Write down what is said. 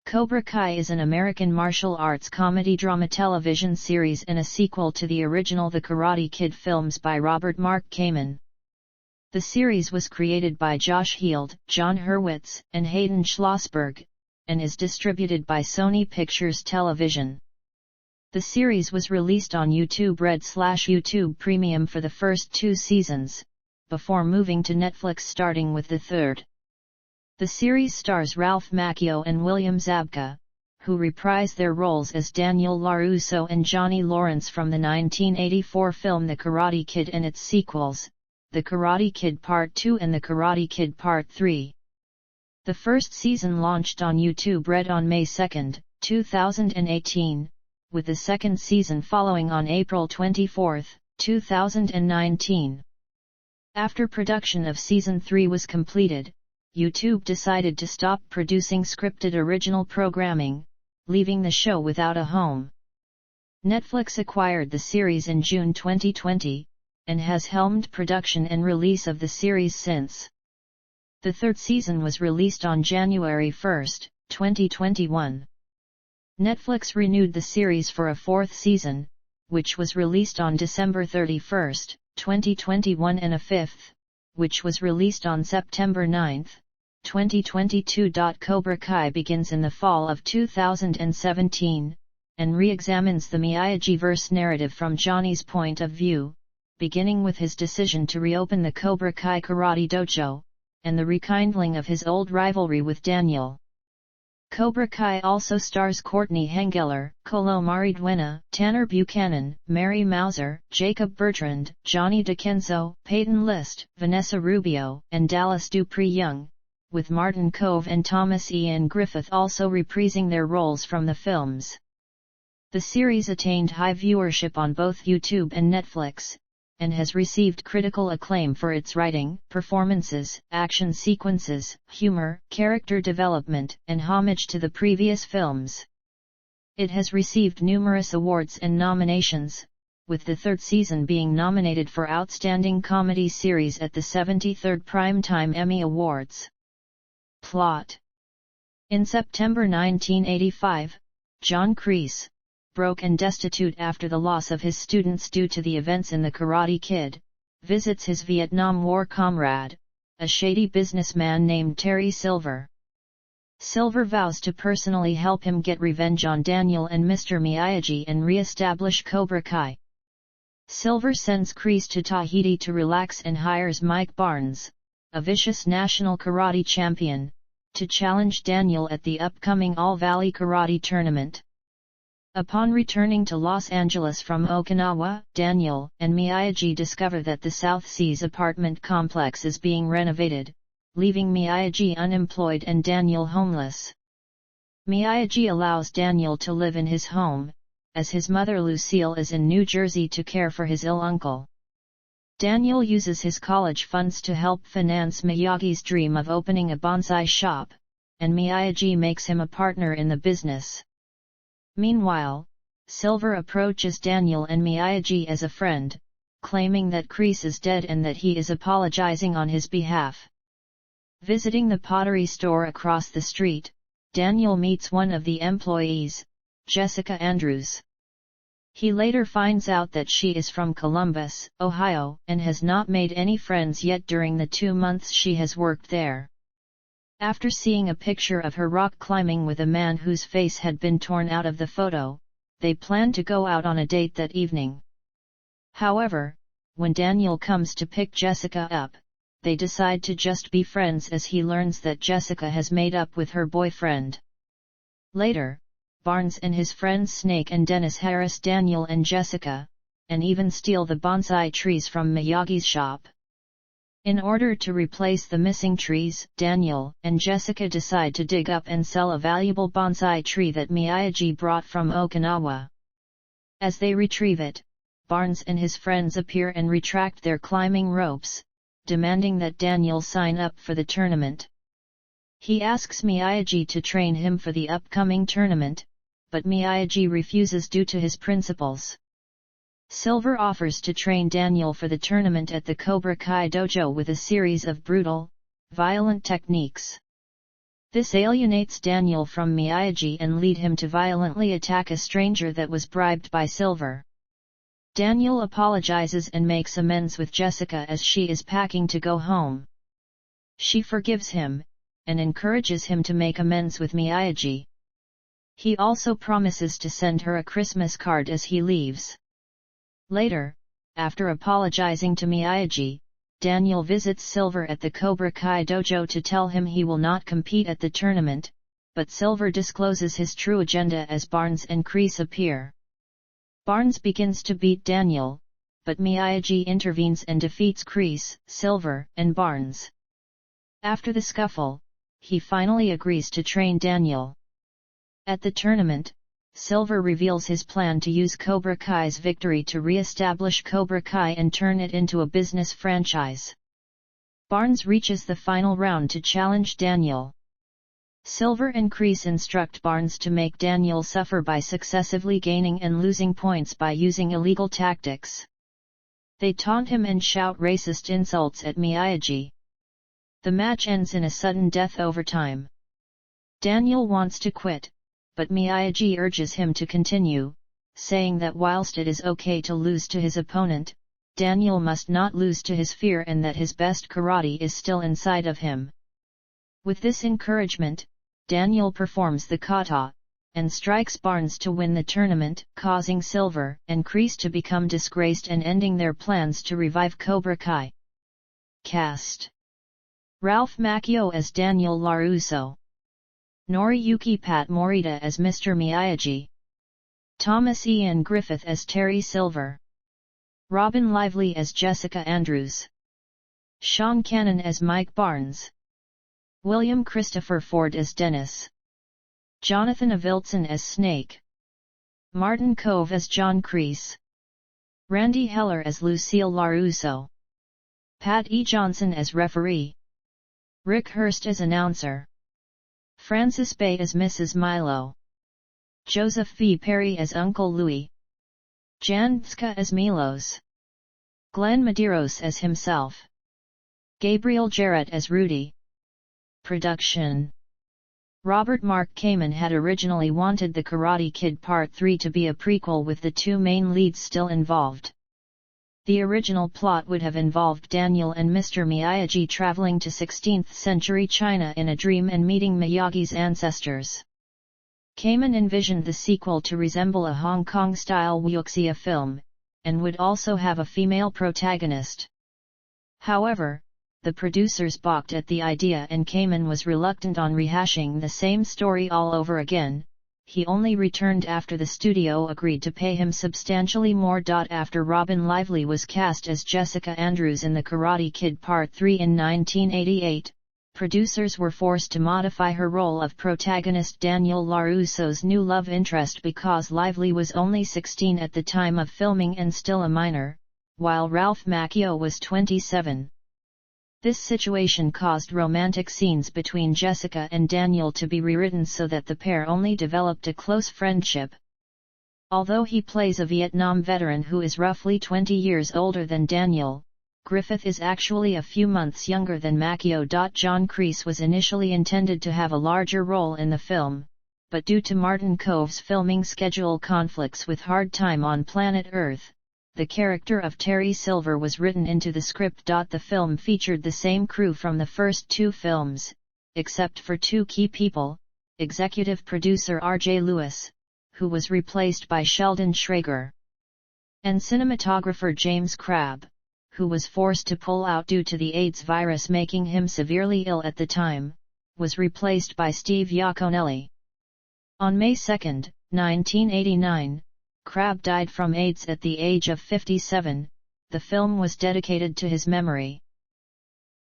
Cobra Kai is an American martial arts comedy drama television series and a sequel to the original The Karate Kid films by Robert Mark Kamen. The series was created by Josh Heald, John Hurwitz, and Hayden Schlossberg, and is distributed by Sony Pictures Television. The series was released on YouTube Red/YouTube Premium for the first 2 seasons, before moving to Netflix starting with the third. The series stars Ralph Macchio and William Zabka, who reprise their roles as Daniel LaRusso and Johnny Lawrence from the 1984 film The Karate Kid and its sequels, The Karate Kid Part 2 and The Karate Kid Part 3. The first season launched on YouTube Red on May 2, 2018, with the second season following on April 24, 2019. After production of Season 3 was completed, YouTube decided to stop producing scripted original programming, leaving the show without a home. Netflix acquired the series in June 2020, and has helmed production and release of the series since. The third season was released on January 1, 2021. Netflix renewed the series for a fourth season, which was released on December 31, 2021 and a fifth, which was released on September 9, 2022. Cobra Kai begins in the fall of 2017, and re-examines the Miyagi-verse narrative from Johnny's point of view, beginning with his decision to reopen the Cobra Kai Karate Dojo, and the rekindling of his old rivalry with Daniel. Cobra Kai also stars Courtney Hengeler, Colo Mariduena, Tanner Buchanan, Mary Mauser, Jacob Bertrand, Johnny DiCenzo, Peyton List, Vanessa Rubio, and Dallas Dupree Young, with Martin Kove and Thomas Ian Griffith also reprising their roles from the films. The series attained high viewership on both YouTube and Netflix, and has received critical acclaim for its writing, performances, action sequences, humor, character development, and homage to the previous films. It has received numerous awards and nominations, with the third season being nominated for Outstanding Comedy Series at the 73rd Primetime Emmy Awards. Plot. In September 1985, John Kreese, broke and destitute after the loss of his students due to the events in The Karate Kid, visits his Vietnam War comrade, a shady businessman named Terry Silver. Silver vows to personally help him get revenge on Daniel and Mr. Miyagi and re-establish Cobra Kai. Silver sends Kreese to Tahiti to relax and hires Mike Barnes, a vicious national karate champion, to challenge Daniel at the upcoming All-Valley Karate Tournament. Upon returning to Los Angeles from Okinawa, Daniel and Miyagi discover that the South Seas apartment complex is being renovated, leaving Miyagi unemployed and Daniel homeless. Miyagi allows Daniel to live in his home, as his mother Lucille is in New Jersey to care for his ill uncle. Daniel uses his college funds to help finance Miyagi's dream of opening a bonsai shop, and Miyagi makes him a partner in the business. Meanwhile, Silver approaches Daniel and Miyagi as a friend, claiming that Kreese is dead and that he is apologizing on his behalf. Visiting the pottery store across the street, Daniel meets one of the employees, Jessica Andrews. He later finds out that she is from Columbus, Ohio, and has not made any friends yet during the 2 months she has worked there. After seeing a picture of her rock climbing with a man whose face had been torn out of the photo, they plan to go out on a date that evening. However, when Daniel comes to pick Jessica up, they decide to just be friends as he learns that Jessica has made up with her boyfriend. Later, Barnes and his friends Snake and Dennis harass Daniel and Jessica, and even steal the bonsai trees from Miyagi's shop. In order to replace the missing trees, Daniel and Jessica decide to dig up and sell a valuable bonsai tree that Miyagi brought from Okinawa. As they retrieve it, Barnes and his friends appear and retract their climbing ropes, demanding that Daniel sign up for the tournament. He asks Miyagi to train him for the upcoming tournament, but Miyagi refuses due to his principles. Silver offers to train Daniel for the tournament at the Cobra Kai dojo with a series of brutal, violent techniques. This alienates Daniel from Miyagi and lead him to violently attack a stranger that was bribed by Silver. Daniel apologizes and makes amends with Jessica as she is packing to go home. She forgives him, and encourages him to make amends with Miyagi. He also promises to send her a Christmas card as he leaves. Later, after apologizing to Miyagi, Daniel visits Silver at the Cobra Kai dojo to tell him he will not compete at the tournament, but Silver discloses his true agenda as Barnes and Kreese appear. Barnes begins to beat Daniel, but Miyagi intervenes and defeats Kreese, Silver, and Barnes. After the scuffle, he finally agrees to train Daniel. At the tournament, Silver reveals his plan to use Cobra Kai's victory to re-establish Cobra Kai and turn it into a business franchise. Barnes reaches the final round to challenge Daniel. Silver and Kreese instruct Barnes to make Daniel suffer by successively gaining and losing points by using illegal tactics. They taunt him and shout racist insults at Miyagi. The match ends in a sudden death overtime. Daniel wants to quit, but Miyagi urges him to continue, saying that whilst it is okay to lose to his opponent, Daniel must not lose to his fear and that his best karate is still inside of him. With this encouragement, Daniel performs the kata, and strikes Barnes to win the tournament, causing Silver and Kreese to become disgraced and ending their plans to revive Cobra Kai. Cast: Ralph Macchio as Daniel LaRusso, Noriyuki Pat Morita as Mr. Miyagi, Thomas Ian Griffith as Terry Silver, Robin Lively as Jessica Andrews, Sean Cannon as Mike Barnes, William Christopher Ford as Dennis, Jonathan Avildsen as Snake, Martin Kove as John Kreese, Randy Heller as Lucille LaRusso, Pat E. Johnson as referee, Rick Hurst as announcer, Frances Bay as Mrs. Milo, Joseph V. Perry as Uncle Louie, Jan Tska as Milos, Glenn Medeiros as himself, Gabriel Jarrett as Rudy. Production: Robert Mark Kamen had originally wanted The Karate Kid Part 3 to be a prequel with the two main leads still involved. The original plot would have involved Daniel and Mr. Miyagi traveling to 16th century China in a dream and meeting Miyagi's ancestors. Kamen envisioned the sequel to resemble a Hong Kong-style wuxia film, and would also have a female protagonist. However, the producers balked at the idea and Kamen was reluctant on rehashing the same story all over again. He only returned after the studio agreed to pay him substantially more. After Robin Lively was cast as Jessica Andrews in The Karate Kid Part 3 in 1988, producers were forced to modify her role of protagonist Daniel LaRusso's new love interest because Lively was only 16 at the time of filming and still a minor, while Ralph Macchio was 27. This situation caused romantic scenes between Jessica and Daniel to be rewritten so that the pair only developed a close friendship. Although he plays a Vietnam veteran who is roughly 20 years older than Daniel, Griffith is actually a few months younger than Macchio. John Kreese was initially intended to have a larger role in the film, but due to Martin Kove's filming schedule conflicts with Hard Time on Planet Earth, the character of Terry Silver was written into the script. The film featured the same crew from the first two films, except for two key people: executive producer R.J. Lewis, who was replaced by Sheldon Schrager, and cinematographer James Crabb, who was forced to pull out due to the AIDS virus making him severely ill at the time, was replaced by Steve Iaconelli. On May 2, 1989, Crabb died from AIDS at the age of 57. The film was dedicated to his memory.